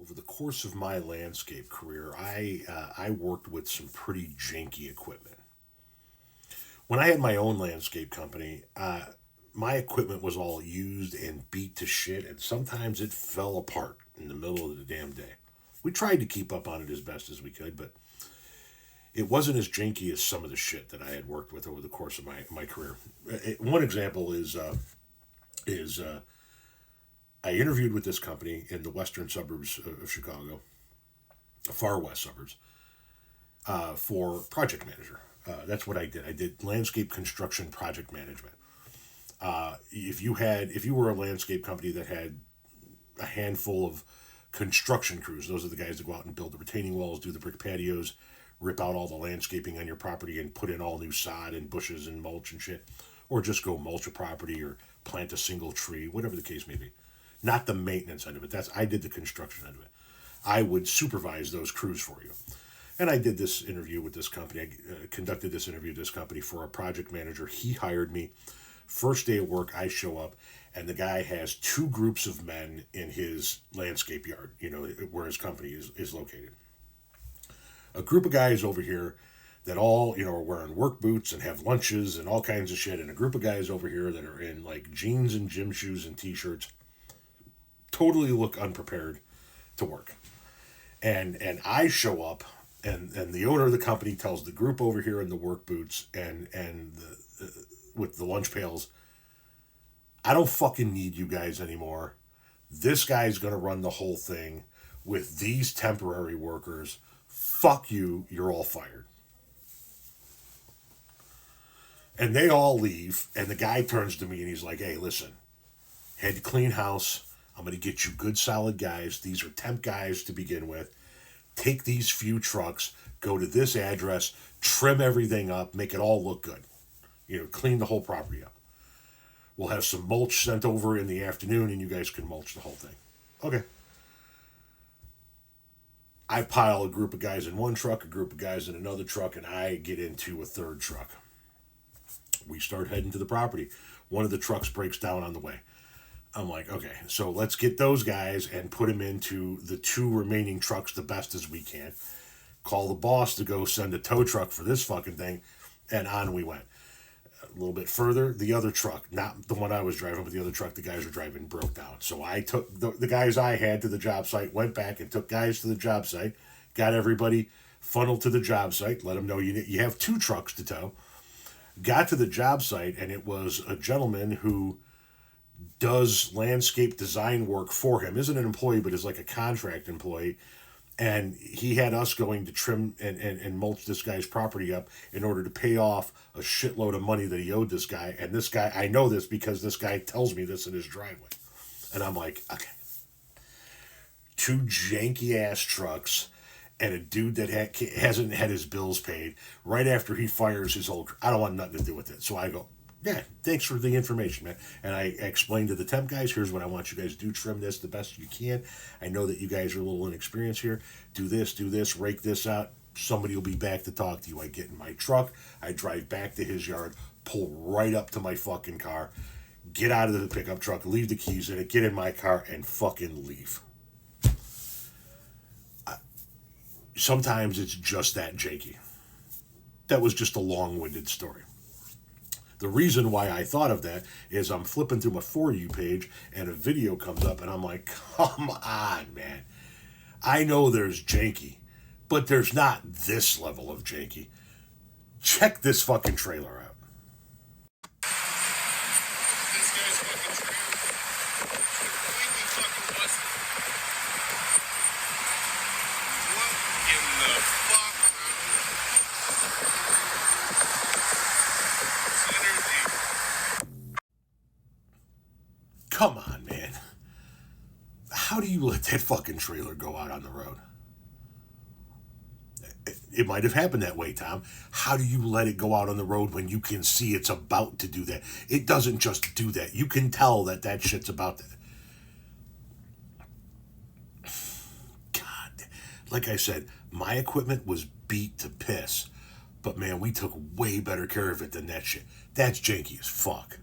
Over the course of my landscape career, I worked with some pretty janky equipment. When I had my own landscape company, my equipment was all used and beat to shit, and sometimes it fell apart in the middle of the damn day. We tried to keep up on it as best as we could, but it wasn't as janky as some of the shit that I had worked with over the course of my career. One example is I interviewed with this company in the western suburbs of Chicago, the far west suburbs, for project manager. That's what I did. I did landscape construction project management. If you were a landscape company that had a handful of construction crews, those are the guys that go out and build the retaining walls, do the brick patios, rip out all the landscaping on your property and put in all new sod and bushes and mulch and shit, or just go mulch a property or plant a single tree, whatever the case may be. Not the maintenance end of it. I did the construction end of it. I would supervise those crews for you. And I did this interview with this company. I conducted this interview with this company for a project manager. He hired me. First day of work, I show up, and the guy has two groups of men in his landscape yard, where his company is located. A group of guys over here that all, are wearing work boots and have lunches and all kinds of shit, and a group of guys over here that are in like jeans and gym shoes and t-shirts, totally look unprepared to work. And I show up, and the owner of the company tells the group over here in the work boots and with the lunch pails, I don't fucking need you guys anymore. This guy's gonna run the whole thing with these temporary workers. Fuck you, you're all fired. And they all leave, and the guy turns to me and he's like, hey, listen, had to clean house. I'm going to get you good, solid guys. These are temp guys to begin with. Take these few trucks, go to this address, trim everything up, make it all look good. Clean the whole property up. We'll have some mulch sent over in the afternoon, and you guys can mulch the whole thing. Okay. I pile a group of guys in one truck, a group of guys in another truck, and I get into a third truck. We start heading to the property. One of the trucks breaks down on the way. I'm like, okay, so let's get those guys and put them into the two remaining trucks the best as we can. Call the boss to go send a tow truck for this fucking thing, and on we went. A little bit further, the other truck, not the one I was driving, but the other truck the guys were driving broke down. So I took the guys I had to the job site, went back and took guys to the job site, got everybody funneled to the job site, let them know you have two trucks to tow. Got to the job site, and it was a gentleman who does landscape design work for him. Isn't an employee, but is like a contract employee. And he had us going to trim and mulch this guy's property up in order to pay off a shitload of money that he owed this guy. And this guy, I know this because this guy tells me this in his driveway. And I'm like, okay. Two janky ass trucks and a dude that hasn't had his bills paid right after he fires his old. I don't want nothing to do with it. So I go, yeah, thanks for the information, man. And I explained to the temp guys, here's what I want you guys to do. Trim this the best you can. I know that you guys are a little inexperienced here. Do this, rake this out. Somebody will be back to talk to you. I get in my truck. I drive back to his yard, pull right up to my fucking car, get out of the pickup truck, leave the keys in it, get in my car, and fucking leave. Sometimes it's just that janky. That was just a long-winded story. The reason why I thought of that is I'm flipping through my For You page and a video comes up and I'm like, come on, man. I know there's janky, but there's not this level of janky. Check this fucking trailer out. This guy's fucking trailer completely fucking busted. What in the fuck? Come on, man. How do you let that fucking trailer go out on the road? It might have happened that way, Tom. How do you let it go out on the road when you can see it's about to do that? It doesn't just do that. You can tell that shit's about that. God, like I said, my equipment was beat to piss. But man, we took way better care of it than that shit. That's janky as fuck.